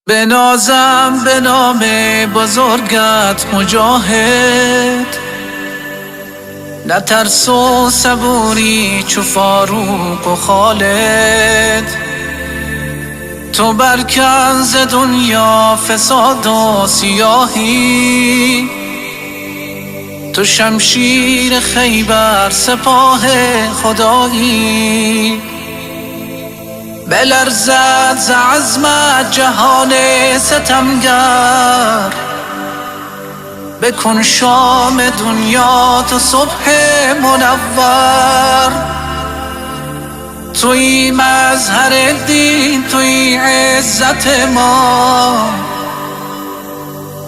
بنازم به نام بزرگت مجاهد، نترس و صبوری چو فاروق و خالد. تو برکن ز دنیا فساد و سیاهی، تو شمشیر خیبر سپاه خدایی. بلرزد ز عزمت جهان ستمگر، بکن شام دنیا تو صبح منور. توی مظهر دین، توی عزت ما،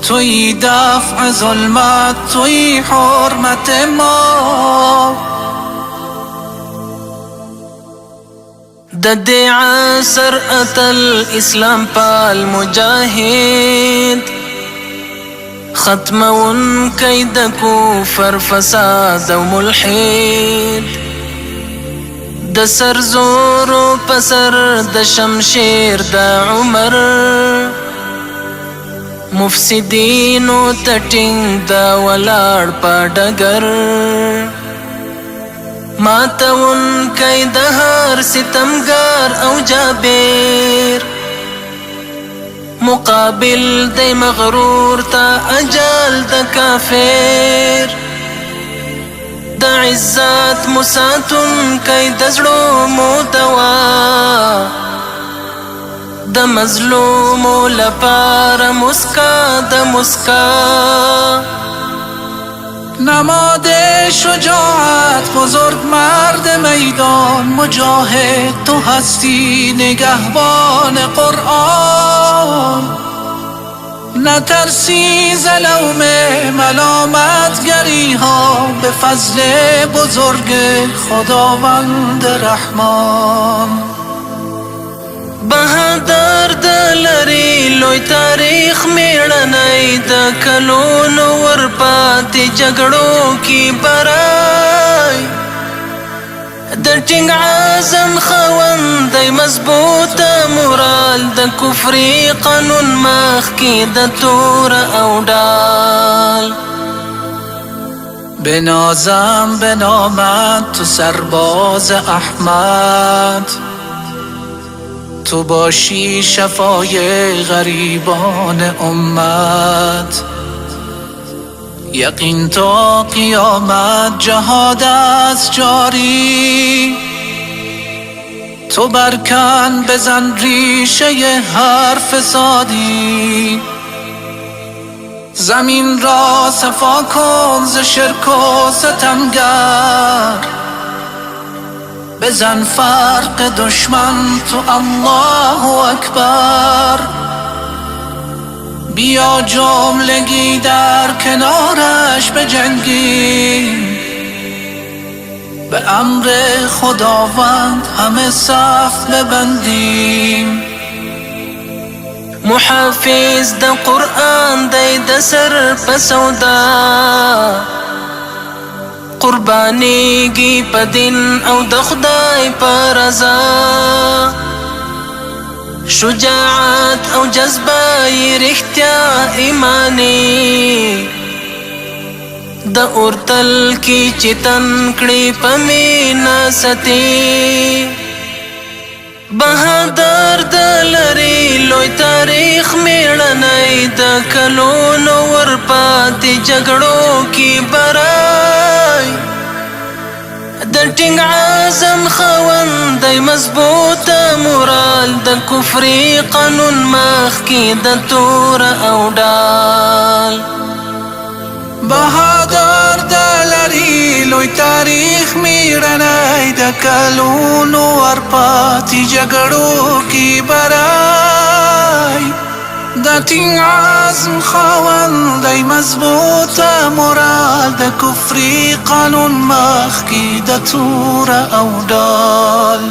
توی دفع ظلمت، توی حرمت ما. د دې عصر اتل اسلام پال مجاهد، ختمون کید کفر فساد و ملحد. د سر زور و پسر د شمشیر د عمر، مفسدین و تټینګ د ولاړ په ډګر. ماتون کئی دهر ستمگر او جابر، مقابل دی مغرور تا اجال د کافر. د عزت مساتون کئی دزړو مودوا، د مظلوم لپاره مسکا د مسکا. نماد شجاعت بزرگ مرد میدان مجاهد، تو هستی نگهبان قرآن. نترسی ز لوم ملامتگری ها، به فضل بزرگ خداوند رحمان. بهادر د لري لوی تاریخ میړنی، د کلونو ورپاتې جګړو کی برای. د ټینګ عزم خوندی مضبوطه مورال، د کفري قانون مخ کی د تور او ډال. بنازم به نامت تو سرباز احمد، تو باشی شفای غریبان امت. یقین تا قیامت جهاد است جاری، تو برکن بزن ریشه هر فسادی. زمین را صفا کن ز شرک و ستمگر، بزن فرق دشمن تو الله اکبر. بیا جملگی در کنارش بجنگیم، به امر خداوند همه صف ببندیم. محافظ د قرآن دی د سر په سودا، قربانیږي په دین او د خدای په رضا. شجاعت او جذبه یې رښتیا ایمانی، د اورتل کی چې تن کړي په مینا ستي. بهادر د لري لوی تاریخ میړنی، د کلونو ورپاتې جګړو کی برای. د ټینګ عزم خوندی مضبوطه مورال، د کفري قانون مخ کی د تور او ډال. بهادر د لري لوی تاریخ میړنی، د کلونو ورپاتې جګړو کی برای. د ټینګ عزم خوندی مضبوطه مورال، د کفري قانون مخ کی د تور او ډال.